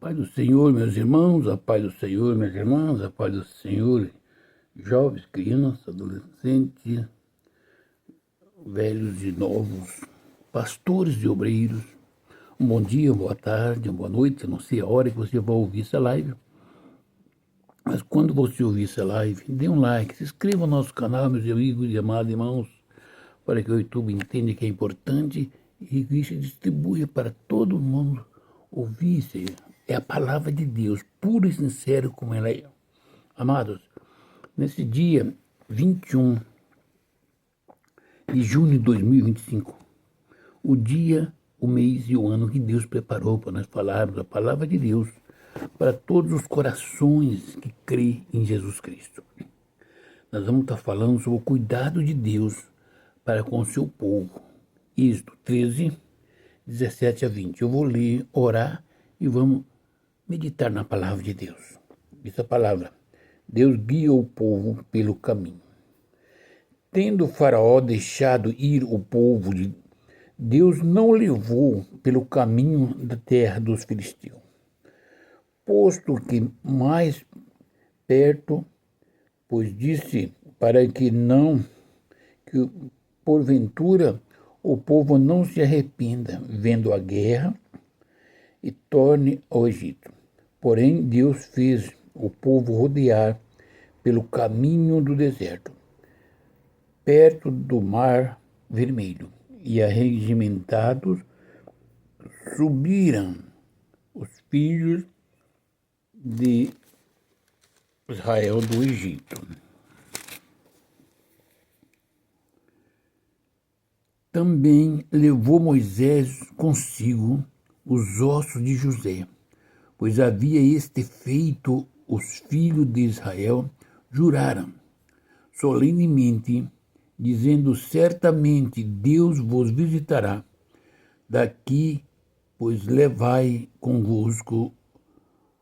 Paz do Senhor, meus irmãos, a paz do Senhor, minhas irmãs, a paz do Senhor, jovens, crianças, adolescentes, velhos e novos, pastores e obreiros. Um bom dia, boa tarde, boa noite, não sei a hora que você vai ouvir essa live, mas quando você ouvir essa live, dê um like, se inscreva no nosso canal, meus amigos e amados irmãos, para que o YouTube entenda que é importante e que isso distribua para todo mundo ouvir. É a palavra de Deus, pura e sincera como ela é. Amados, nesse dia 21 de junho de 2025, o dia, o mês e o ano que Deus preparou para nós falarmos a palavra de Deus para todos os corações que creem em Jesus Cristo. Nós vamos estar falando sobre o cuidado de Deus para com o seu povo. Êxodo 13, 17 a 20. Eu vou ler, orar e vamos meditar na palavra de Deus. Essa palavra: Deus guia o povo pelo caminho. Tendo Faraó deixado ir o povo, Deus não levou pelo caminho da terra dos filisteus, posto que mais perto, pois disse para que porventura o povo não se arrependa vendo a guerra e torne ao Egito. Porém, Deus fez o povo rodear pelo caminho do deserto, perto do mar vermelho, e arregimentados subiram os filhos de Israel do Egito. Também levou Moisés consigo os ossos de José, pois havia este feito os filhos de Israel juraram solenemente, dizendo: certamente Deus vos visitará daqui, pois levai convosco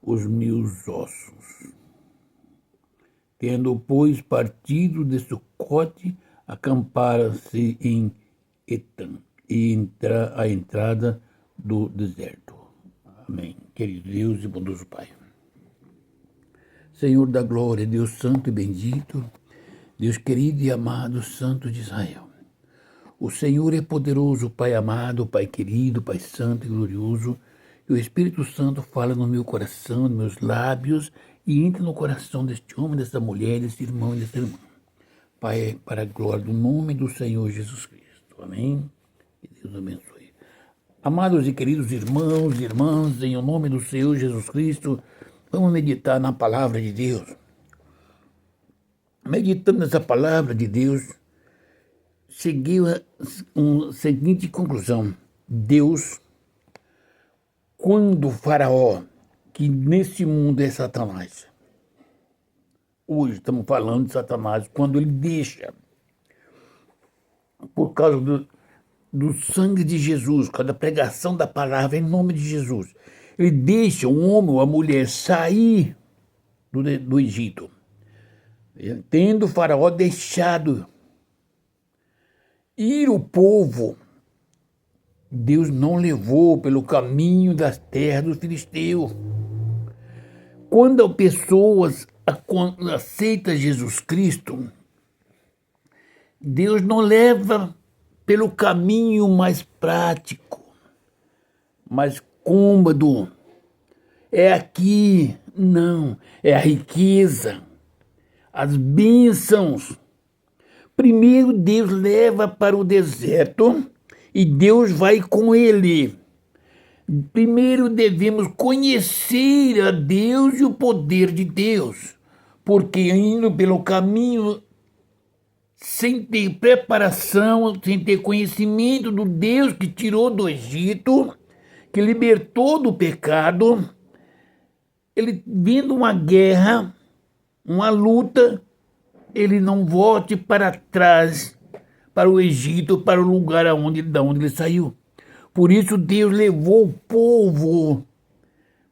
os meus ossos. Tendo, pois, partido de Sucote, acamparam-se em Etam, e a entrada do deserto. Amém. Querido Deus e bondoso Pai, Senhor da glória, Deus santo e bendito, Deus querido e amado, santo de Israel. O Senhor é poderoso, Pai amado, Pai querido, Pai santo e glorioso, e o Espírito Santo fala no meu coração, nos meus lábios, e entra no coração deste homem, desta mulher, deste irmão e desta irmã. Pai, para a glória do nome do Senhor Jesus Cristo. Amém. Que Deus abençoe. Amados e queridos irmãos e irmãs, em nome do Senhor Jesus Cristo, vamos meditar na palavra de Deus. Meditando nessa palavra de Deus, cheguei a uma seguinte conclusão: Deus, quando o Faraó, que nesse mundo é Satanás, hoje estamos falando de Satanás, quando ele deixa, por causa do sangue de Jesus, por causa da pregação da palavra em nome de Jesus, ele deixa o homem ou a mulher sair do Egito. Tendo o Faraó deixado ir o povo, Deus não levou pelo caminho das terras dos filisteus. Quando as pessoas aceitam Jesus Cristo, Deus não leva pelo caminho mais prático, mais cômodo. É aqui, não, é a riqueza, as bênçãos. Primeiro Deus leva para o deserto e Deus vai com ele. Primeiro devemos conhecer a Deus e o poder de Deus, porque indo pelo caminho sem ter preparação, sem ter conhecimento do Deus que tirou do Egito, que libertou do pecado, ele vendo uma guerra, uma luta, ele não volte para trás, para o Egito, para o lugar da onde ele saiu. Por isso Deus levou o povo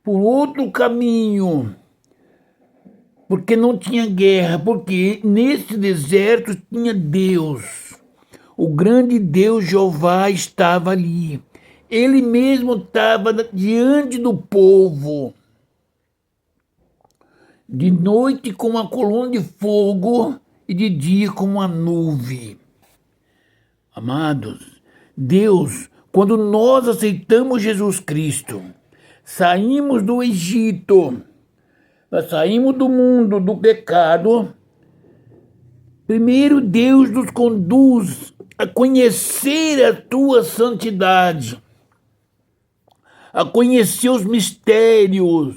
por outro caminho, porque não tinha guerra, porque nesse deserto tinha Deus. O grande Deus Jeová estava ali. Ele mesmo estava diante do povo, de noite com uma coluna de fogo e de dia com uma nuvem. Amados, Deus, quando nós aceitamos Jesus Cristo, saímos do Egito, nós saímos do mundo do pecado. Primeiro, Deus nos conduz a conhecer a tua santidade, a conhecer os mistérios,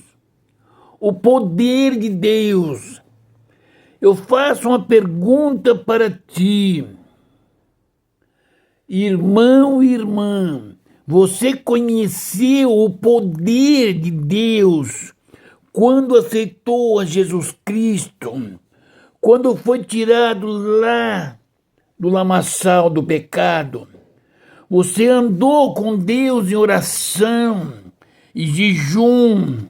o poder de Deus. Eu faço uma pergunta para ti, irmão e irmã, você conheceu o poder de Deus quando aceitou a Jesus Cristo, quando foi tirado lá do lamaçal do pecado? Você andou com Deus em oração e jejum,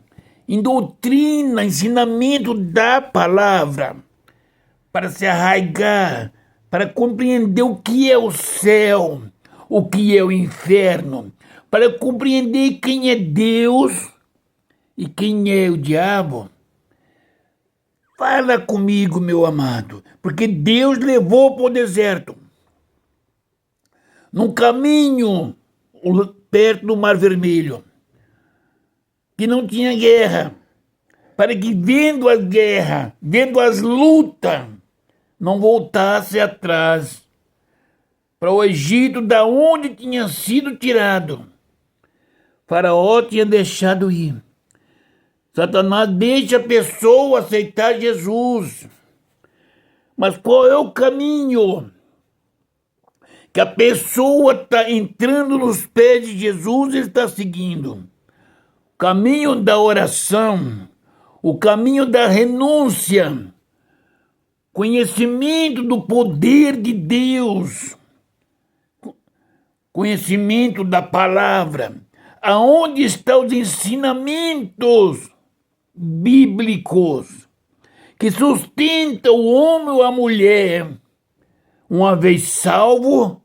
em doutrina, ensinamento da palavra, para se arraigar, para compreender o que é o céu, o que é o inferno, para compreender quem é Deus e quem é o diabo. Fala comigo, meu amado, porque Deus levou para o deserto, num caminho perto do Mar Vermelho, que não tinha guerra, para que vendo a guerra, vendo as lutas, não voltasse atrás para o Egito, da onde tinha sido tirado. Faraó tinha deixado ir. Satanás deixa a pessoa aceitar Jesus. Mas qual é o caminho que a pessoa está entrando nos pés de Jesus e está seguindo? O caminho da oração, o caminho da renúncia, conhecimento do poder de Deus, conhecimento da palavra. Aonde estão os ensinamentos bíblicos que sustentam o homem ou a mulher, uma vez salvo,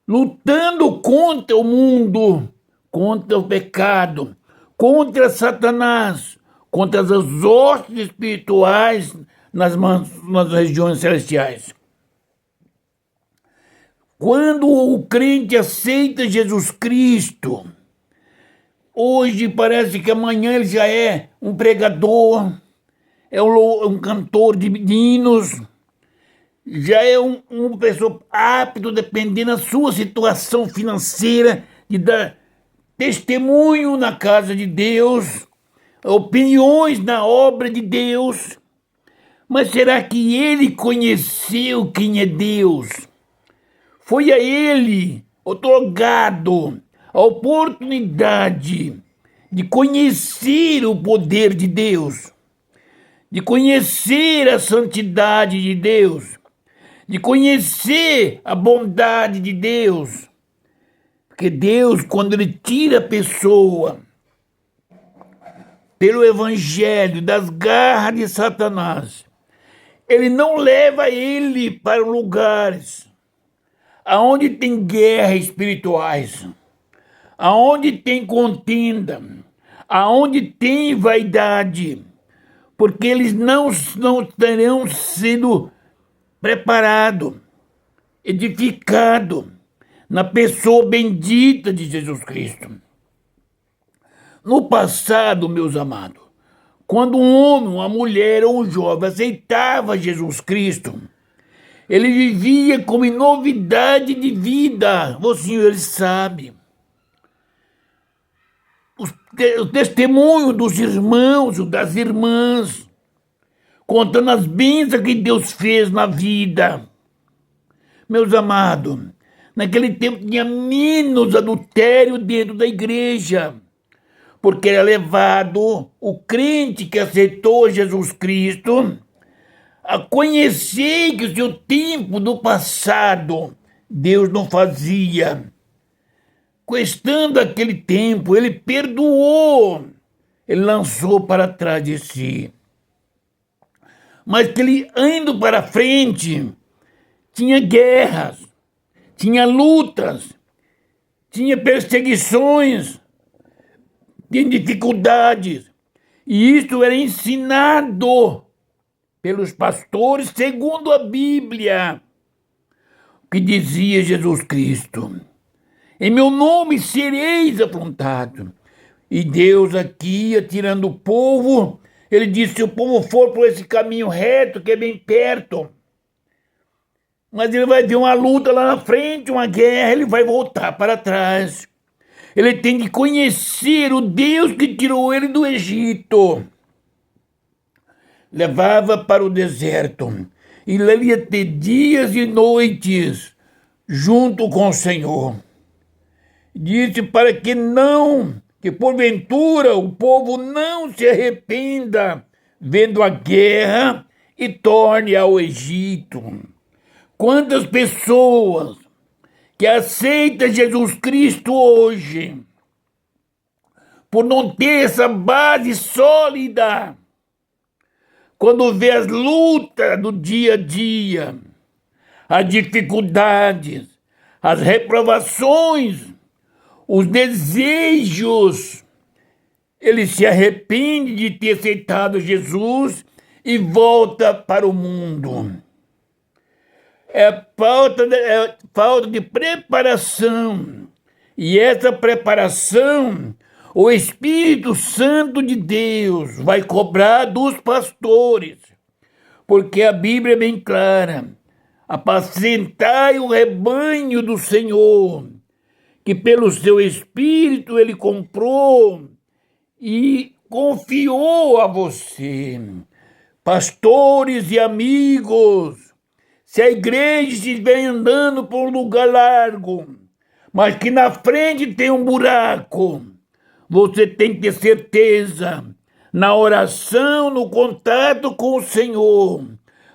lutando contra o mundo, contra o pecado, contra Satanás, contra as hostes espirituais nas regiões celestiais. Quando o crente aceita Jesus Cristo, hoje parece que amanhã ele já é um pregador, é um cantor de hinos, já é uma pessoa apto, dependendo da sua situação financeira, de dar testemunho na casa de Deus, opiniões na obra de Deus. Mas será que ele conheceu quem é Deus? Foi a ele otorgado a oportunidade de conhecer o poder de Deus, de conhecer a santidade de Deus, de conhecer a bondade de Deus. Porque Deus, quando Ele tira a pessoa pelo Evangelho das garras de Satanás, Ele não leva ele para lugares aonde tem guerras espirituais, aonde tem contenda, aonde tem vaidade, porque eles não terão sido preparados, edificados na pessoa bendita de Jesus Cristo. No passado, meus amados, quando um homem, uma mulher ou um jovem aceitava Jesus Cristo, ele vivia como em novidade de vida. O Senhor sabe. O testemunho dos irmãos, das irmãs, contando as bênçãos que Deus fez na vida. Meus amados, naquele tempo tinha menos adultério dentro da igreja, porque era levado o crente que aceitou Jesus Cristo a conhecer que o seu tempo do passado Deus não fazia. Questando aquele tempo, ele perdoou, ele lançou para trás de si. Mas que ele, indo para frente, tinha guerras, tinha lutas, tinha perseguições, tinha dificuldades. E isso era ensinado pelos pastores segundo a Bíblia, que dizia Jesus Cristo: em meu nome sereis afrontados. E Deus aqui ia tirando o povo. Ele disse: se o povo for por esse caminho reto, que é bem perto, mas ele vai ver uma luta lá na frente, uma guerra, ele vai voltar para trás. Ele tem que conhecer o Deus que tirou ele do Egito. Levava para o deserto. E ele ia ter dias e noites junto com o Senhor. Disse para que porventura o povo não se arrependa vendo a guerra e torne ao Egito. Quantas pessoas que aceitam Jesus Cristo hoje, por não ter essa base sólida, quando vê as lutas do dia a dia, as dificuldades, as reprovações, os desejos, ele se arrepende de ter aceitado Jesus e volta para o mundo. É falta de preparação. E essa preparação, o Espírito Santo de Deus vai cobrar dos pastores. Porque a Bíblia é bem clara: apacentai o rebanho do Senhor, que pelo seu Espírito ele comprou e confiou a você. Pastores e amigos, se a igreja estiver andando por um lugar largo, mas que na frente tem um buraco, você tem que ter certeza, na oração, no contato com o Senhor,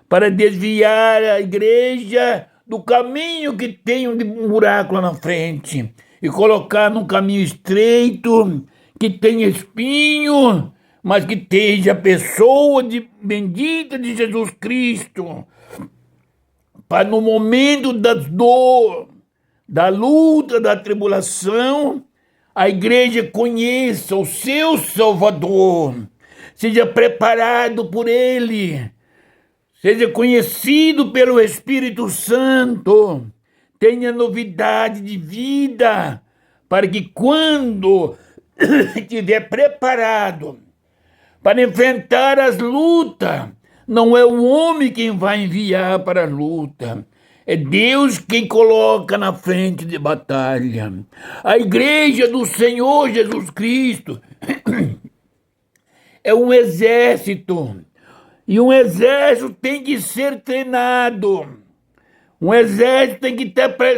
para desviar a igreja do caminho que tem um buraco lá na frente e colocar num caminho estreito, que tem espinho, mas que esteja a pessoa bendita de Jesus Cristo, para no momento da dor, da luta, da tribulação, a igreja conheça o seu Salvador, seja preparado por Ele, seja conhecido pelo Espírito Santo, tenha novidade de vida, para que quando estiver preparado para enfrentar as lutas, não é o homem quem vai enviar para a luta, é Deus quem coloca na frente de batalha. A igreja do Senhor Jesus Cristo é um exército, e um exército tem que ser treinado. Um exército tem que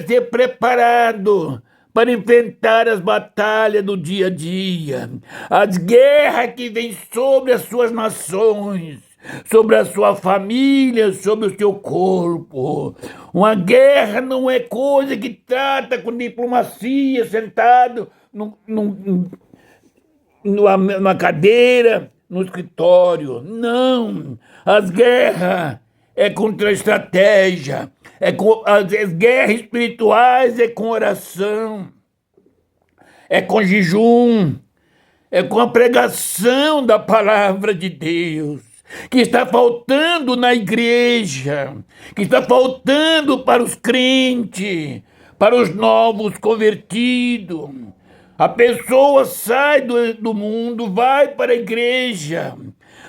ser preparado para enfrentar as batalhas do dia a dia, as guerras que vêm sobre as suas nações, sobre a sua família, sobre o seu corpo. Uma guerra não é coisa que trata com diplomacia, sentado numa cadeira, no escritório. Não, as guerras é contra a estratégia, as guerras espirituais é com oração, é com jejum, é com a pregação da palavra de Deus, que está faltando na igreja, que está faltando para os crentes, para os novos convertidos. A pessoa sai do mundo, vai para a igreja,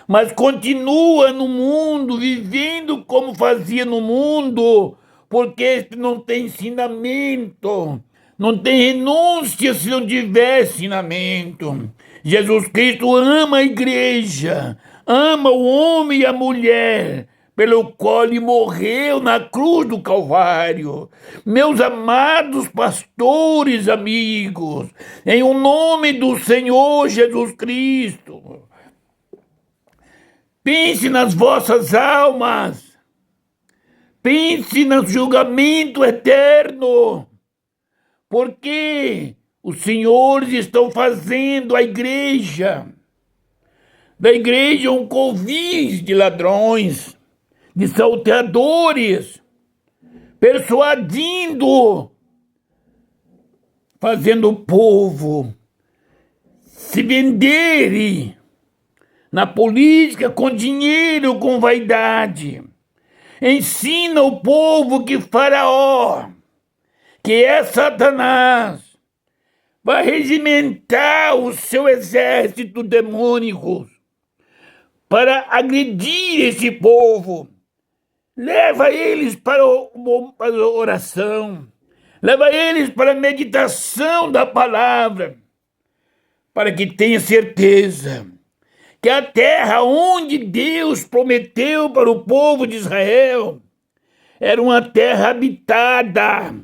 mas continua no mundo, vivendo como fazia no mundo, porque não tem ensinamento, não tem renúncia se não tiver ensinamento. Jesus Cristo ama a igreja, ama o homem e a mulher, pelo qual ele morreu na cruz do Calvário. Meus amados pastores, amigos, em o nome do Senhor Jesus Cristo, pense nas vossas almas, pense no julgamento eterno, porque os senhores estão fazendo a igreja, da igreja um covis de ladrões, de salteadores, persuadindo fazendo o povo se vender na política com dinheiro, com vaidade. Ensina o povo que Faraó, que é Satanás, vai regimentar o seu exército demônico para agredir esse povo. Leva eles para a oração, leva eles para a meditação da palavra, para que tenha certeza que a terra onde Deus prometeu para o povo de Israel era uma terra habitada,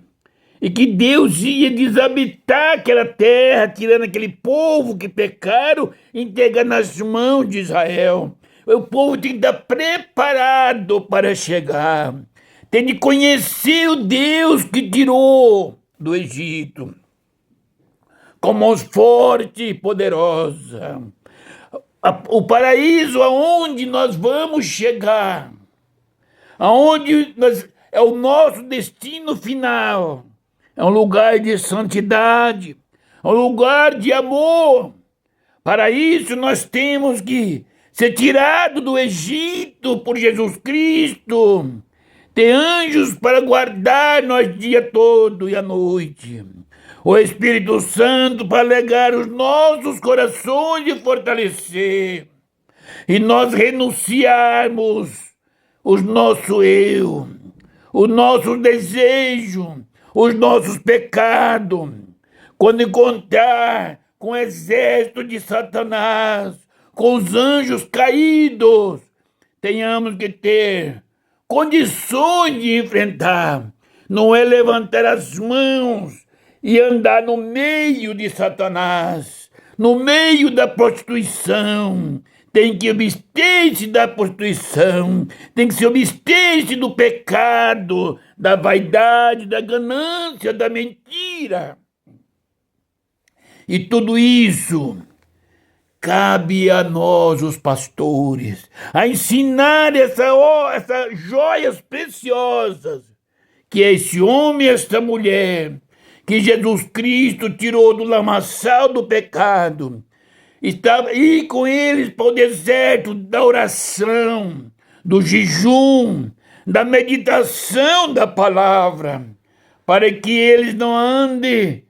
e que Deus ia desabitar aquela terra, tirando aquele povo que pecaram e entregando nas mãos de Israel. O povo tem que estar preparado para chegar, tem de conhecer o Deus que tirou do Egito, com mãos fortes e poderosas. O paraíso aonde nós vamos chegar, é o nosso destino final, é um lugar de santidade, é um lugar de amor. Para isso nós temos que ser tirados do Egito por Jesus Cristo, ter anjos para guardar nós dia todo e à noite, o Espírito Santo para alegar os nossos corações e fortalecer, e nós renunciarmos o nosso eu, o nosso desejo, os nossos pecados. Quando encontrar com o exército de Satanás, com os anjos caídos, tenhamos que ter condições de enfrentar. Não é levantar as mãos e andar no meio de Satanás, no meio da prostituição. Tem que abster-se da prostituição, tem que se abster-se do pecado, da vaidade, da ganância, da mentira. E tudo isso cabe a nós, os pastores, a ensinar essas joias preciosas, que é esse homem e essa mulher, que Jesus Cristo tirou do lamaçal do pecado, estava aí com eles para o deserto da oração, do jejum, da meditação da palavra, para que eles não andem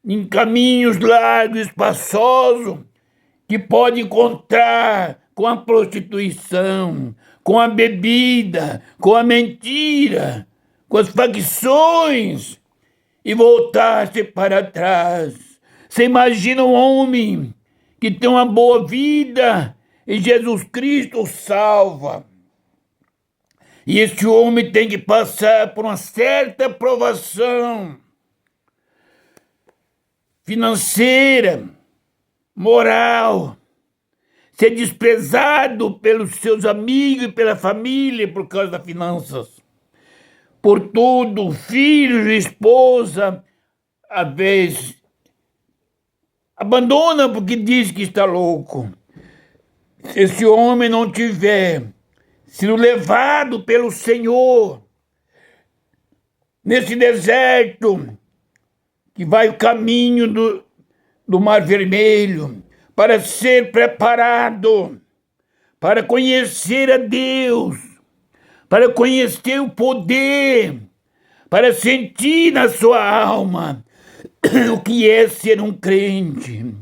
em caminhos largos, espaçosos, que pode encontrar com a prostituição, com a bebida, com a mentira, com as facções, e voltar-se para trás. Você imagina um homem que tem uma boa vida e Jesus Cristo o salva. E esse homem tem que passar por uma certa provação financeira, moral, ser desprezado pelos seus amigos e pela família por causa das finanças. Por tudo, filhos e esposa, às vezes, abandona porque diz que está louco. Se esse homem não tiver sido levado pelo Senhor nesse deserto, que vai o caminho do Mar Vermelho, para ser preparado, para conhecer a Deus, para conhecer o poder, para sentir na sua alma o que é ser um crente.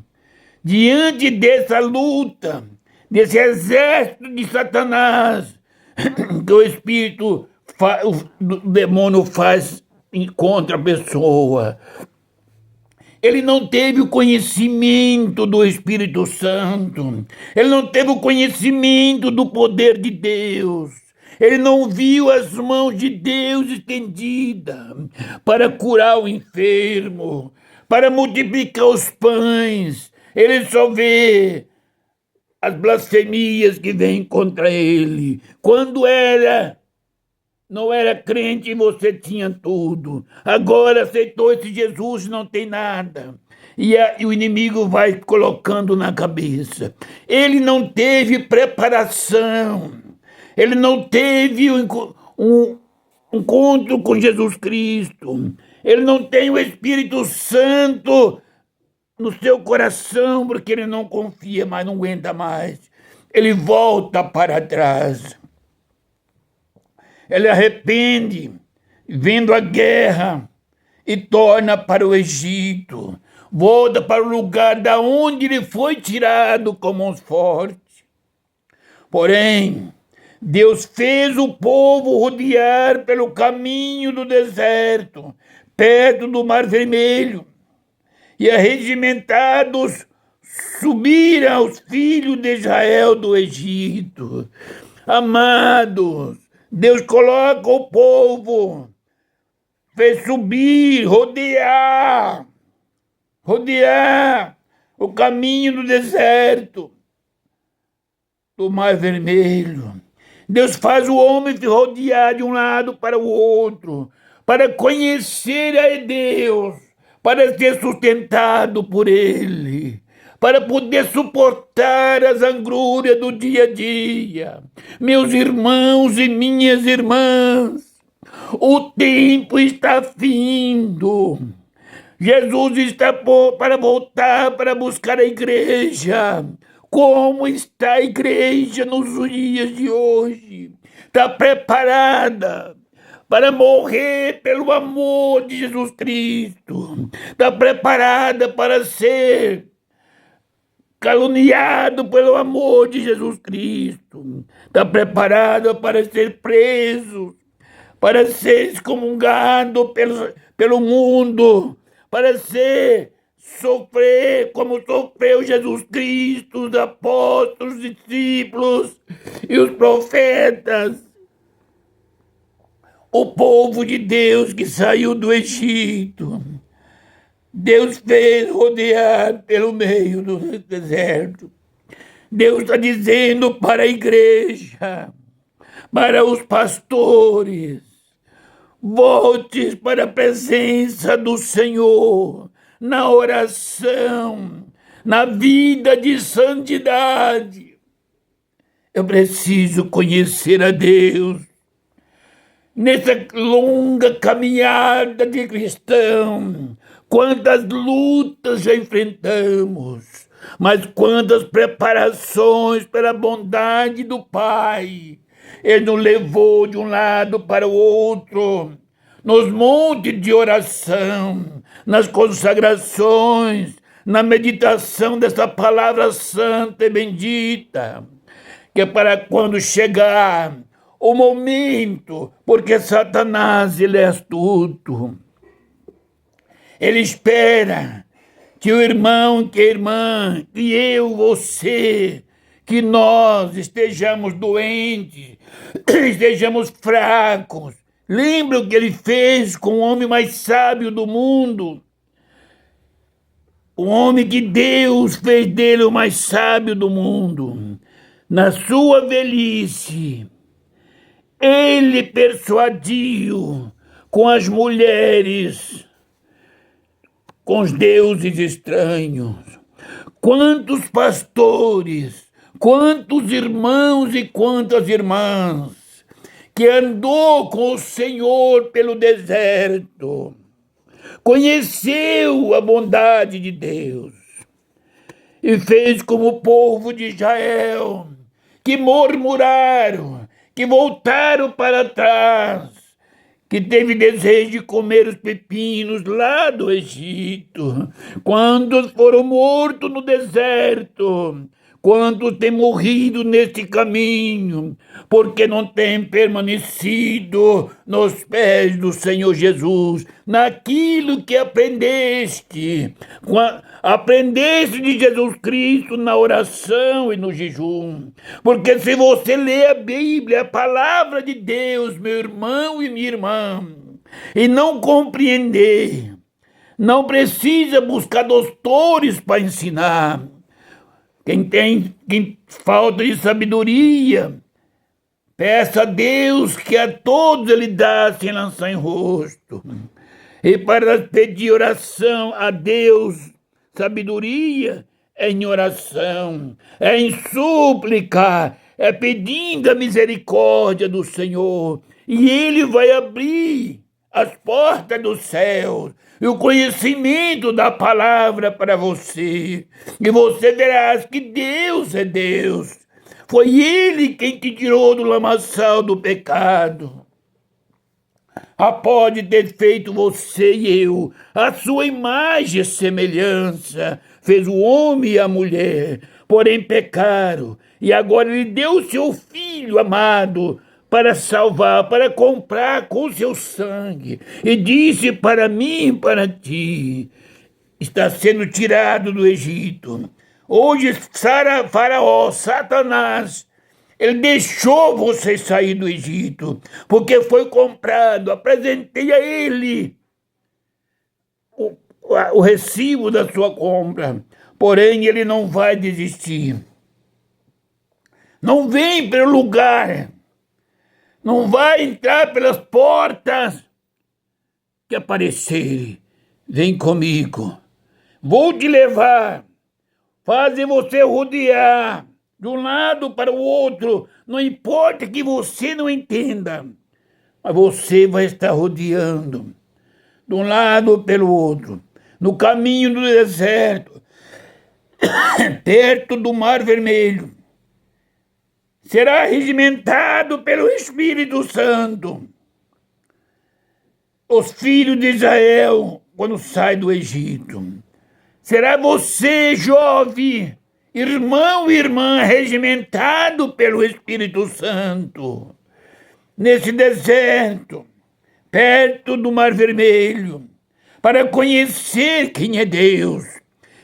Diante dessa luta, desse exército de Satanás, que o espírito, o demônio faz contra a pessoa, ele não teve o conhecimento do Espírito Santo, ele não teve o conhecimento do poder de Deus, ele não viu as mãos de Deus estendidas para curar o enfermo, para multiplicar os pães. Ele só vê as blasfemias que vêm contra ele. Quando não era crente, você tinha tudo. Agora aceitou esse Jesus e não tem nada. E o inimigo vai colocando na cabeça. Ele não teve preparação. Ele não teve um encontro com Jesus Cristo. Ele não tem o Espírito Santo no seu coração, porque ele não confia mais, não aguenta mais. Ele volta para trás. Ele arrepende, vendo a guerra, e torna para o Egito. Volta para o lugar da onde ele foi tirado com mãos fortes. Porém, Deus fez o povo rodear pelo caminho do deserto, perto do Mar Vermelho, e arregimentados subiram os filhos de Israel do Egito. Amados, Deus coloca o povo, fez subir, rodear o caminho do deserto, do Mar Vermelho. Deus faz o homem se rodear de um lado para o outro, para conhecer a Deus, para ser sustentado por Ele, para poder suportar as angúrias do dia a dia. Meus irmãos e minhas irmãs, o tempo está findo. Jesus está para voltar para buscar a igreja. Como está a igreja nos dias de hoje? Está preparada para morrer pelo amor de Jesus Cristo? Está preparada para ser caluniado pelo amor de Jesus Cristo? Está preparada para ser preso, para ser excomungado pelo mundo, para sofrer como sofreu Jesus Cristo, os apóstolos, os discípulos e os profetas. O povo de Deus que saiu do Egito, Deus fez rodear pelo meio do deserto. Deus está dizendo para a igreja, para os pastores: volte para a presença do Senhor, na oração, na vida de santidade. Eu preciso conhecer a Deus. Nessa longa caminhada de cristão, quantas lutas já enfrentamos, mas quantas preparações pela bondade do Pai. Ele nos levou de um lado para o outro, nos montes de oração, nas consagrações, na meditação dessa palavra santa e bendita, que é para quando chegar o momento, porque Satanás, ele é astuto, ele espera que o irmão, que a irmã, que eu, você, que nós estejamos doentes, estejamos fracos. Lembra o que ele fez com o homem mais sábio do mundo? O homem que Deus fez dele o mais sábio do mundo. Na sua velhice, ele persuadiu com as mulheres, com os deuses estranhos. Quantos pastores, quantos irmãos e quantas irmãs que andou com o Senhor pelo deserto, conheceu a bondade de Deus e fez como o povo de Israel, que murmuraram, que voltaram para trás, que teve desejo de comer os pepinos lá do Egito. Quantos foram mortos no deserto? Quantos têm morrido neste caminho, porque não têm permanecido nos pés do Senhor Jesus, naquilo que aprendeste. Aprendeste de Jesus Cristo na oração e no jejum. Porque se você ler a Bíblia, a palavra de Deus, meu irmão e minha irmã, e não compreender, não precisa buscar doutores para ensinar. Quem falta de sabedoria, peça a Deus que a todos ele dá sem lançar em rosto. E para pedir oração a Deus, sabedoria é em oração, é em súplica, é pedindo a misericórdia do Senhor. E Ele vai abrir as portas do céu e o conhecimento da palavra para você. E você verás que Deus é Deus. Foi Ele quem te tirou do lamaçal do pecado. Pode ter feito você e eu, a sua imagem e semelhança, fez o homem e a mulher, porém pecaram, e agora Ele deu o seu Filho amado para salvar, para comprar com o seu sangue, e disse para mim e para ti, está sendo tirado do Egito. Hoje Faraó, Satanás, ele deixou você sair do Egito, porque foi comprado. Apresentei a ele o recibo da sua compra. Porém, ele não vai desistir. Não vem pelo lugar. Não vai entrar pelas portas que aparecerem. Vem comigo. Vou te levar. Fazer você rodear de um lado para o outro, não importa que você não entenda, mas você vai estar rodeando de um lado pelo outro, no caminho do deserto, perto do Mar Vermelho. Será regimentado pelo Espírito Santo. Os filhos de Israel, quando saem do Egito. Será você, jovem, irmão e irmã, regimentado pelo Espírito Santo, nesse deserto, perto do Mar Vermelho, para conhecer quem é Deus.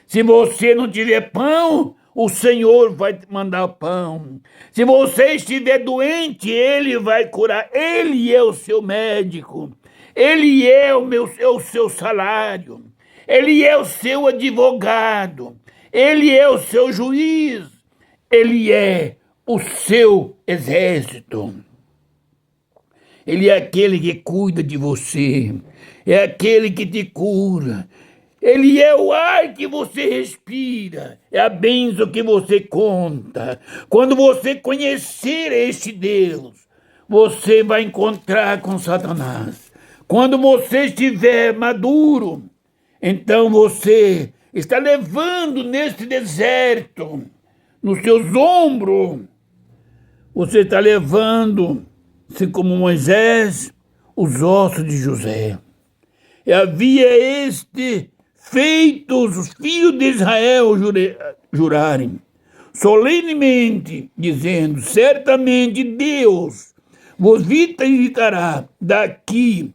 Se você não tiver pão, o Senhor vai te mandar pão. Se você estiver doente, Ele vai curar. Ele é o seu médico. Ele é o seu salário. Ele é o seu advogado. Ele é o seu juiz, Ele é o seu exército. Ele é aquele que cuida de você, é aquele que te cura. Ele é o ar que você respira, é a bênção que você conta. Quando você conhecer este Deus, você vai encontrar com Satanás. Quando você estiver maduro, então você está levando nesse deserto, nos seus ombros, você está levando, assim como Moisés, os ossos de José. E havia feitos os filhos de Israel jurarem, solenemente, dizendo, certamente Deus vos visitará daqui,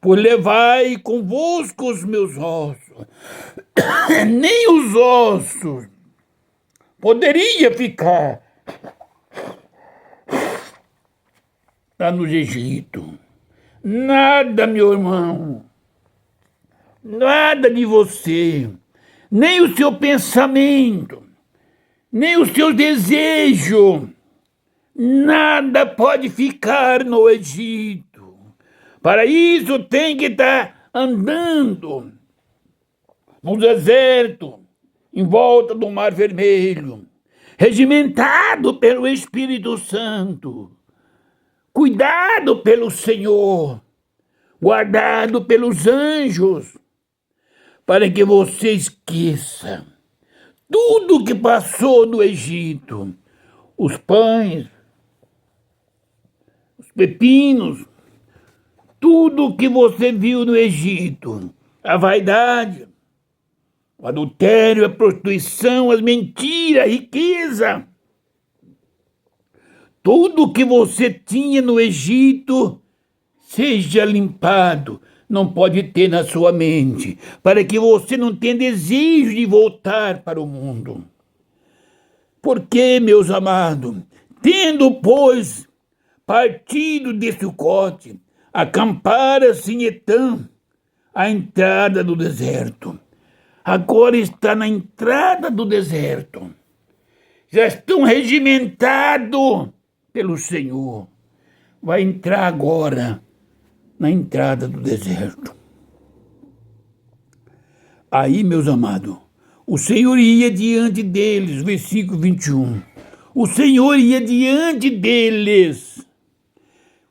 pois levai convosco os meus ossos. Nem os ossos poderia ficar lá no Egito. Nada, meu irmão, nada de você, nem o seu pensamento, nem o seu desejo, nada pode ficar no Egito. Para isso tem que estar andando no deserto, em volta do Mar Vermelho, regimentado pelo Espírito Santo, cuidado pelo Senhor, guardado pelos anjos, para que você esqueça tudo que passou no Egito, os pães, os pepinos, tudo que você viu no Egito, a vaidade, o adultério, a prostituição, as mentiras, a riqueza. Tudo que você tinha no Egito, seja limpado. Não pode ter na sua mente, para que você não tenha desejo de voltar para o mundo. Porque, meus amados, tendo, pois, partido de Sucote, acampara-se em Etã, à entrada do deserto. Agora está na entrada do deserto. Já estão regimentados pelo Senhor. Vai entrar agora na entrada do deserto. Aí, meus amados, o Senhor ia diante deles, versículo 21. O Senhor ia diante deles,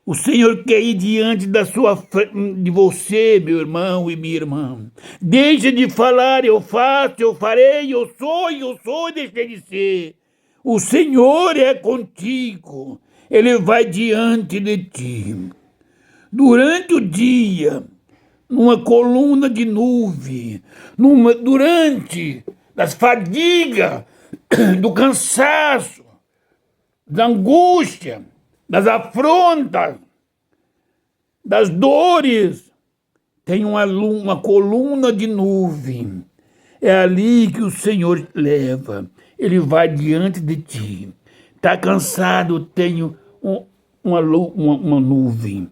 O Senhor quer ir diante de você, meu irmão e minha irmã. Deixa de falar, eu faço, eu farei, eu sou, deixei de ser. O Senhor é contigo, Ele vai diante de ti. Durante o dia, numa coluna de nuvem, durante as fadigas, do cansaço, da angústia, das afrontas, das dores, tem uma coluna de nuvem. É ali que o Senhor leva. Ele vai diante de ti. Está cansado, tenho uma nuvem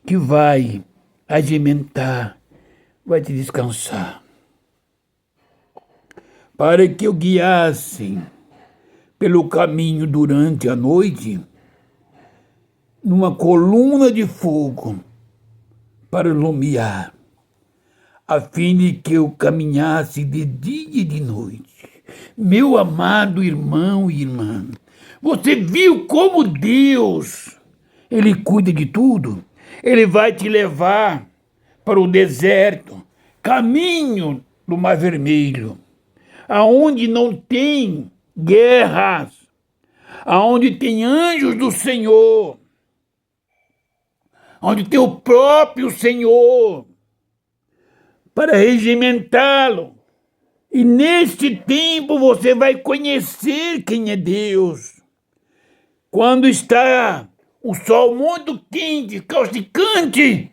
que vai agimentar, vai te descansar. Para que eu guiasse pelo caminho durante a noite, numa coluna de fogo para iluminar, a fim de que eu caminhasse de dia e de noite. Meu amado irmão e irmã, você viu como Deus, Ele cuida de tudo? Ele vai te levar para o deserto, caminho do Mar Vermelho, aonde não tem guerras, aonde tem anjos do Senhor, onde tem o próprio Senhor, para regimentá-lo. E neste tempo você vai conhecer quem é Deus. Quando está o sol muito quente, causticante,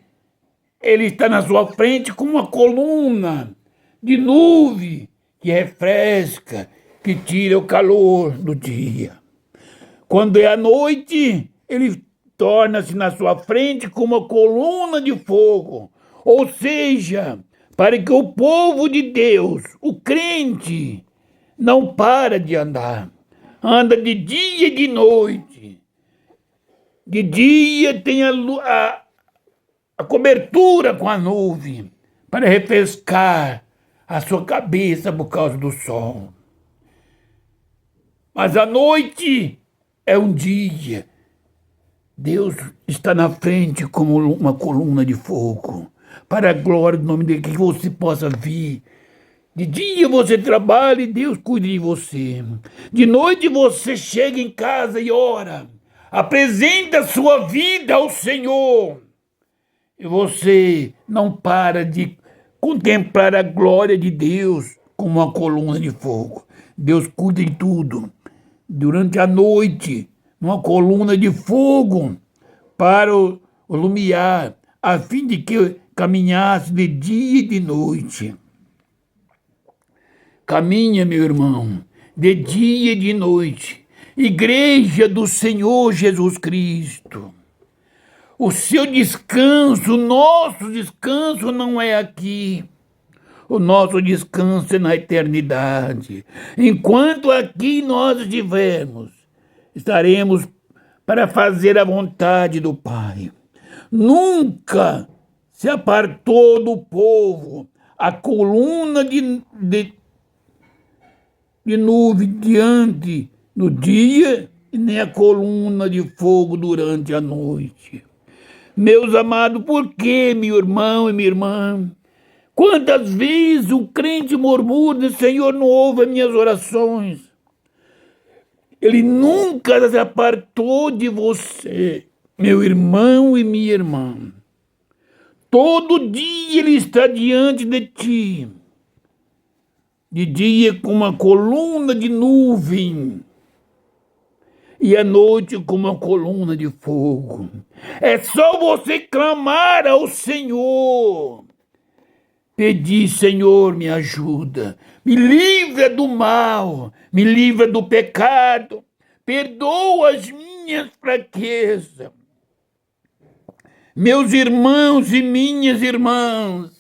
Ele está na sua frente com uma coluna de nuvem que refresca, que tira o calor do dia. Quando é a noite, Ele torna-se na sua frente com uma coluna de fogo. Ou seja, para que o povo de Deus, o crente, não para de andar. Anda de dia e de noite. De dia tem a cobertura com a nuvem para refrescar a sua cabeça por causa do sol. Mas a noite é um dia. Deus está na frente como uma coluna de fogo, para a glória do nome dele, que você possa vir. De dia você trabalha e Deus cuida de você. De noite você chega em casa e ora. Apresenta a sua vida ao Senhor. E você não para de contemplar a glória de Deus como uma coluna de fogo. Deus cuida de tudo. Durante a noite, uma coluna de fogo para iluminar, a fim de que caminhasse de dia e de noite. Caminha, meu irmão, de dia e de noite. Igreja do Senhor Jesus Cristo. O seu descanso, o nosso descanso não é aqui. O nosso descanso é na eternidade. Enquanto aqui nós estivermos, estaremos para fazer a vontade do Pai. Nunca se apartou do povo a coluna de nuvem diante do dia e nem a coluna de fogo durante a noite. Meus amados, por que, meu irmão e minha irmã? Quantas vezes o crente murmura, Senhor, não ouve as minhas orações? Ele nunca se apartou de você, meu irmão e minha irmã. Todo dia Ele está diante de ti. De dia com uma coluna de nuvem e à noite com uma coluna de fogo. É só você clamar ao Senhor. Pedir, Senhor, me ajuda, me livra do mal, me livra do pecado, perdoa as minhas fraquezas. Meus irmãos e minhas irmãs,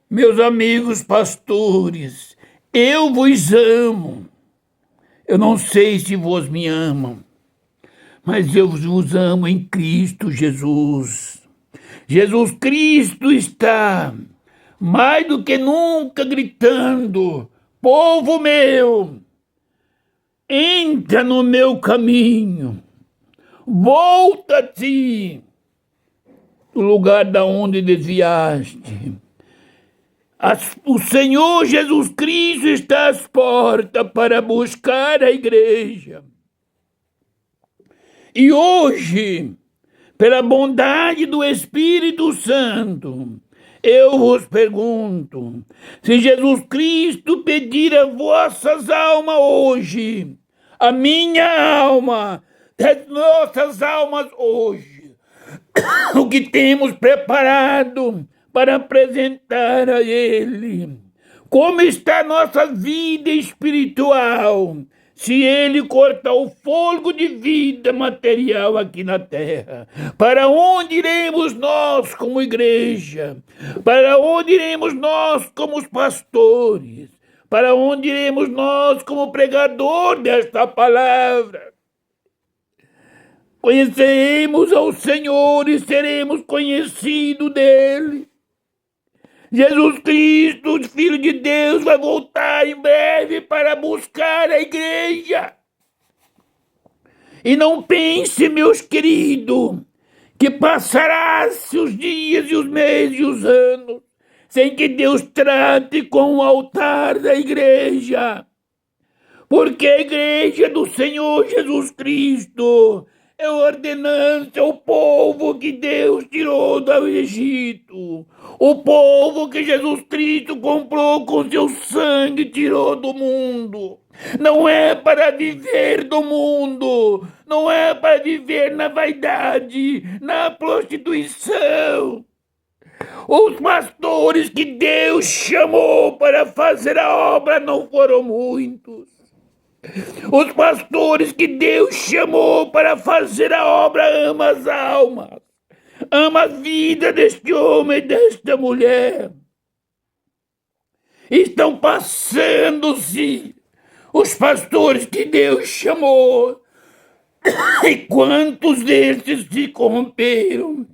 meus amigos pastores, eu vos amo. Eu não sei se vos me amam, mas eu vos amo em Cristo Jesus. Jesus Cristo está mais do que nunca gritando: povo meu, entra no meu caminho, volta-te do lugar da onde desviaste. O Senhor Jesus Cristo está às portas para buscar a igreja. E hoje, pela bondade do Espírito Santo, eu vos pergunto, se Jesus Cristo pedir a vossas almas hoje, a minha alma, as nossas almas hoje, o que temos preparado para apresentar a Ele, como está a nossa vida espiritual, se Ele cortar o fôlego de vida material aqui na terra, para onde iremos nós como igreja? Para onde iremos nós como os pastores? Para onde iremos nós como pregador desta palavra? Conheceremos ao Senhor e seremos conhecidos dEle. Jesus Cristo, Filho de Deus, vai voltar em breve para buscar a igreja. E não pense, meus queridos, que passará-se os dias e os meses e os anos sem que Deus trate com o altar da igreja. Porque a igreja do Senhor Jesus Cristo é a ordenança, o povo que Deus tirou do Egito. O povo que Jesus Cristo comprou com seu sangue, tirou do mundo. Não é para viver do mundo, não é para viver na vaidade, na prostituição. Os pastores que Deus chamou para fazer a obra não foram muitos. Os pastores que Deus chamou para fazer a obra amam as almas, ama a vida deste homem e desta mulher. Estão passando-se os pastores que Deus chamou. E quantos desses se corromperam?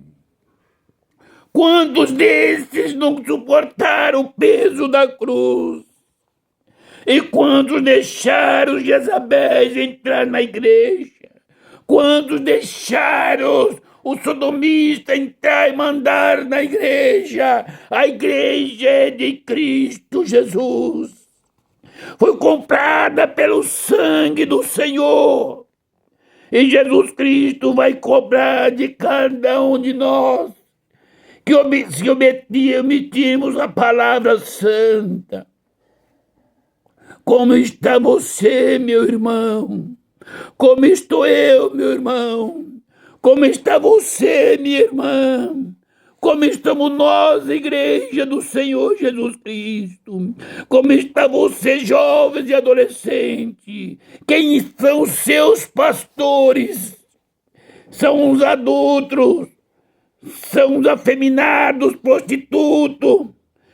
Quantos desses não suportaram o peso da cruz? E quantos deixaram Jezabel entrar na igreja? Quantos deixaram o sodomista entrar e mandar na igreja? A igreja é de Cristo Jesus. Foi comprada pelo sangue do Senhor. E Jesus Cristo vai cobrar de cada um de nós que omitimos a palavra santa. Como está você, meu irmão? Como estou eu, meu irmão? Como está você, minha irmã? Como estamos nós, igreja do Senhor Jesus Cristo? Como está você, jovens e adolescentes? Quem são os seus pastores? São os adultos, são os afeminados, prostitutos,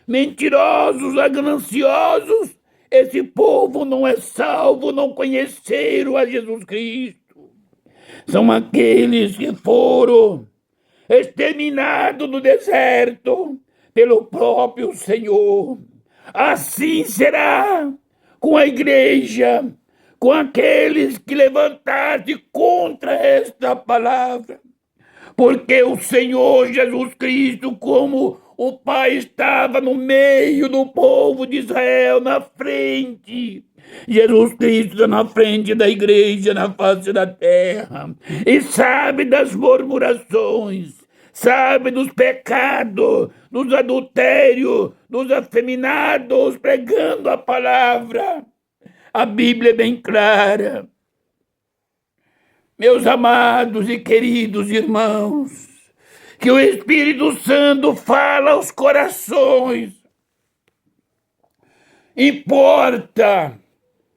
mentirosos, gananciosos. Esse povo não é salvo, não conheceram a Jesus Cristo. São aqueles que foram exterminados no deserto pelo próprio Senhor. Assim será com a igreja, com aqueles que levantaram contra esta palavra. Porque o Senhor Jesus Cristo, como o Pai estava no meio do povo de Israel, na frente. Jesus Cristo está na frente da igreja, na face da terra. E sabe das murmurações, sabe dos pecados, dos adultérios, dos afeminados, pregando a palavra. A Bíblia é bem clara. Meus amados e queridos irmãos, que o Espírito Santo fala aos corações. Importa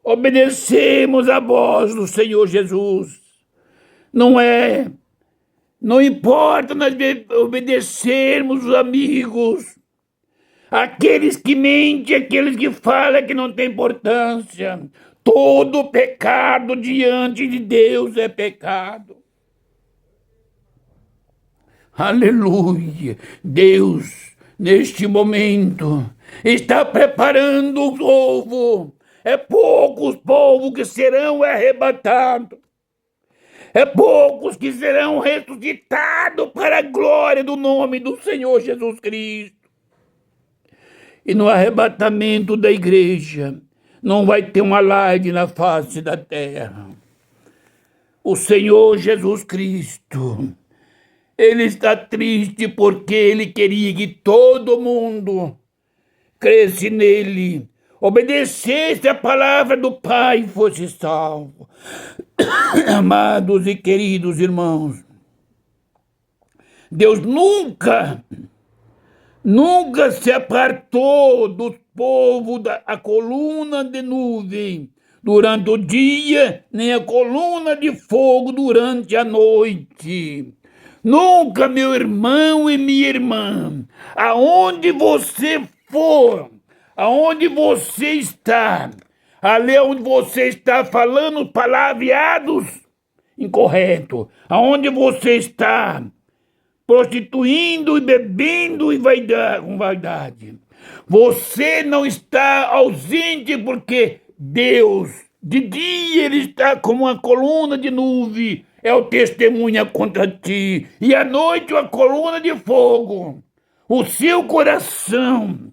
obedecermos a voz do Senhor Jesus. Não importa nós obedecermos os amigos, aqueles que mentem, aqueles que falam que não tem importância. Todo pecado diante de Deus é pecado. Aleluia! Deus, neste momento, está preparando o povo. É poucos povos que serão arrebatados. É poucos que serão ressuscitados para a glória do nome do Senhor Jesus Cristo. E no arrebatamento da igreja, não vai ter um alarde na face da terra. O Senhor Jesus Cristo, Ele está triste porque Ele queria que todo mundo cresce nele, obedecesse a palavra do Pai e fosse salvo. Amados e queridos irmãos, Deus nunca se apartou do povo a coluna de nuvem durante o dia, nem a coluna de fogo durante a noite. Nunca, meu irmão e minha irmã, aonde você for, aonde você está, ali onde você está falando palavreados incorretos, aonde você está prostituindo e bebendo e com vaidade, você não está ausente porque Deus, de dia Ele está como uma coluna de nuvem, é o testemunha contra ti, e à noite uma coluna de fogo. O seu coração,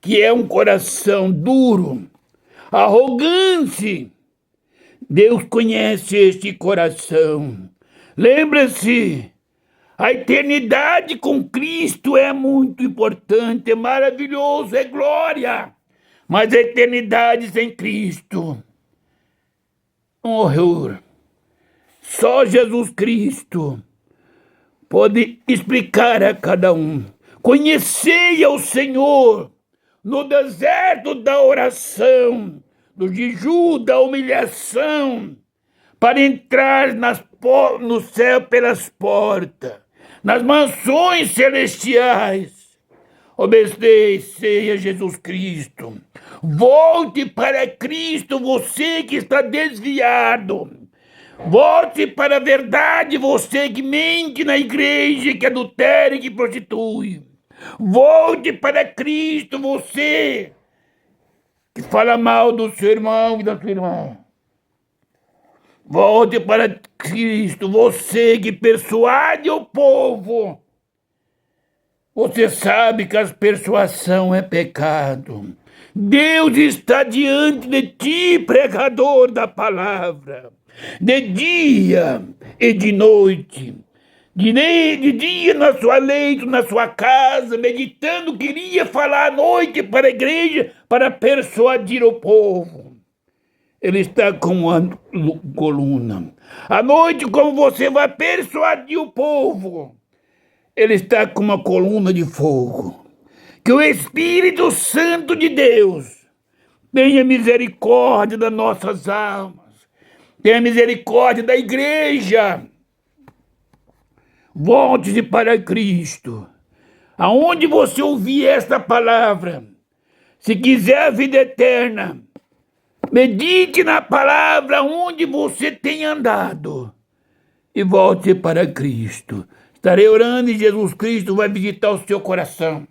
que é um coração duro, arrogante, Deus conhece este coração. Lembre-se, a eternidade com Cristo é muito importante, é maravilhoso, é glória. Mas a eternidade sem Cristo, um horror. Só Jesus Cristo pode explicar a cada um. Conhecei ao Senhor no deserto da oração, do jejum, da humilhação, para entrar no céu pelas portas, nas mansões celestiais. Obedecei a Jesus Cristo. Volte para Cristo, você que está desviado. Volte para a verdade, você que mente na igreja, que adultera e que prostitui. Volte para Cristo, você que fala mal do seu irmão e da sua irmã. Volte para Cristo, você que persuade o povo. Você sabe que a persuasão é pecado. Deus está diante de ti, pregador da palavra, de dia e de noite. De dia na sua leito, na sua casa, meditando, queria falar à noite para a igreja, para persuadir o povo. Ele está com uma coluna. À noite, como você vai persuadir o povo, Ele está com uma coluna de fogo. Que o Espírito Santo de Deus tenha misericórdia das nossas almas, tenha misericórdia da igreja. Volte-se para Cristo. Aonde você ouvir esta palavra, se quiser a vida eterna, medite na palavra onde você tem andado e volte para Cristo. Estarei orando e Jesus Cristo vai visitar o seu coração.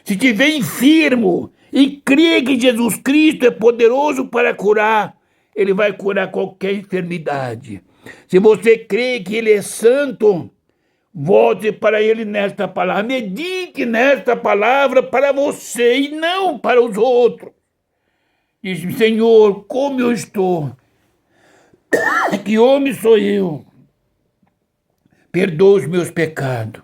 Se estiver enfermo e crê que Jesus Cristo é poderoso para curar, Ele vai curar qualquer enfermidade. Se você crê que Ele é santo, volte para Ele nesta palavra. Medite nesta palavra para você e não para os outros. Diz: Senhor, como eu estou? Que homem sou eu? Perdoa os meus pecados.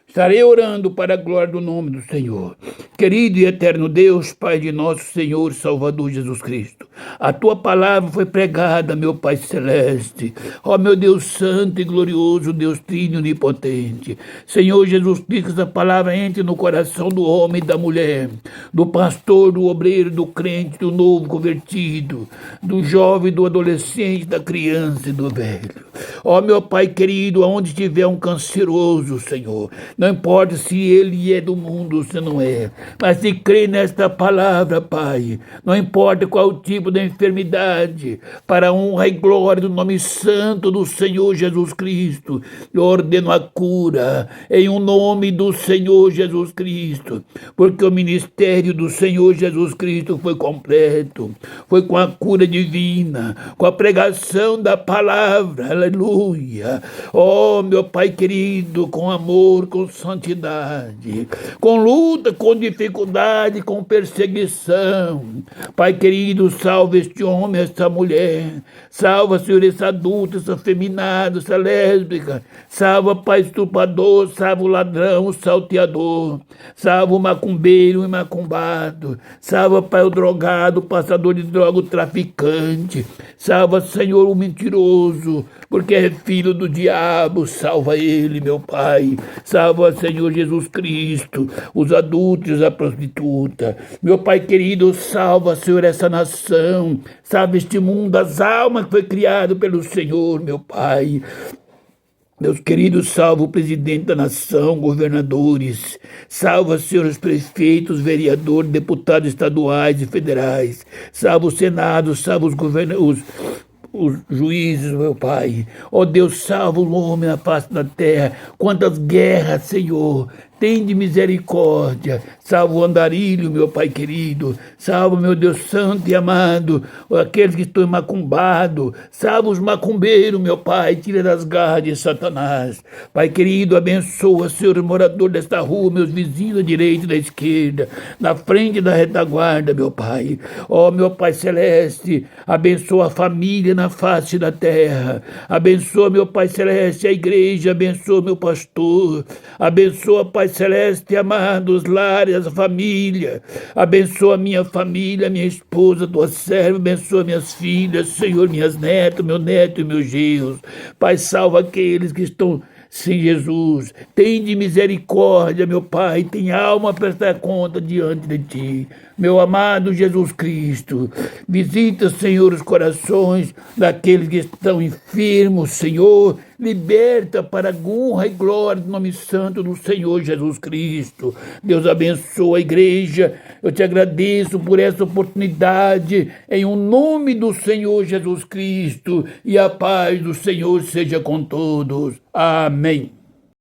Estarei orando para a glória do nome do Senhor. Querido e eterno Deus, Pai de nosso Senhor e Salvador Jesus Cristo, a Tua palavra foi pregada, meu Pai Celeste. Ó meu Deus Santo e glorioso, Deus Trino e Onipotente. Senhor Jesus Cristo, essa palavra entre no coração do homem e da mulher, do pastor, do obreiro, do crente, do novo convertido, do jovem, do adolescente, da criança e do velho. Ó meu Pai querido, aonde tiver um canceroso, Senhor, não importa se ele é do mundo ou se não é, mas se crê nesta palavra, Pai, não importa qual o tipo da enfermidade, para a honra e glória do nome santo do Senhor Jesus Cristo, eu ordeno a cura em o nome do Senhor Jesus Cristo, porque o ministério do Senhor Jesus Cristo foi completo, foi com a cura divina, com a pregação da palavra, aleluia. Ó meu Pai querido, com amor, com santidade, com luta, com dificuldade, com perseguição. Pai querido, salva este homem, esta mulher, salva, Senhor, esse adulto, esse afeminado, essa lésbica, salva, Pai, estuprador, salva o ladrão, o salteador, salva o macumbeiro, o macumbado, salva, Pai, o drogado, o passador de droga, o traficante, salva, Senhor, o mentiroso, porque é filho do diabo, salva ele, meu Pai, salva, Senhor Jesus Cristo, os adultos, a prostituta, meu Pai querido, salva, Senhor, essa nação, salva este mundo, as almas que foi criado pelo Senhor, meu Pai. Meus queridos, salva o presidente da nação, governadores, salva, Senhor, os prefeitos, vereadores, deputados estaduais e federais, salva o Senado, salva os juízes, meu Pai. Ó Deus, salva o homem na face da terra. Quantas guerras, Senhor. Tem de misericórdia, salva o andarilho, meu Pai querido, salva, meu Deus santo e amado, aqueles que estão macumbados, salva os macumbeiros, meu Pai, tira das garras de Satanás. Pai querido, abençoa, Senhor, morador desta rua, meus vizinhos da direita e da esquerda, na frente da retaguarda, meu Pai. Ó, meu Pai celeste, abençoa a família na face da terra, abençoa, meu Pai celeste, a igreja, abençoa meu pastor, abençoa, Pai celeste, amados, lares, a família, abençoa minha família, minha esposa, tua serva, abençoa minhas filhas, Senhor, minhas netas, meu neto e meus genros. Pai, salva aqueles que estão sem Jesus. Tem de misericórdia, meu Pai, tem alma a prestar conta diante de Ti. Meu amado Jesus Cristo, visita, Senhor, os corações daqueles que estão enfermos, Senhor, liberta para a honra e glória do nome santo do Senhor Jesus Cristo. Deus abençoa a igreja, eu te agradeço por essa oportunidade, em o nome do Senhor Jesus Cristo, e a paz do Senhor seja com todos. Amém.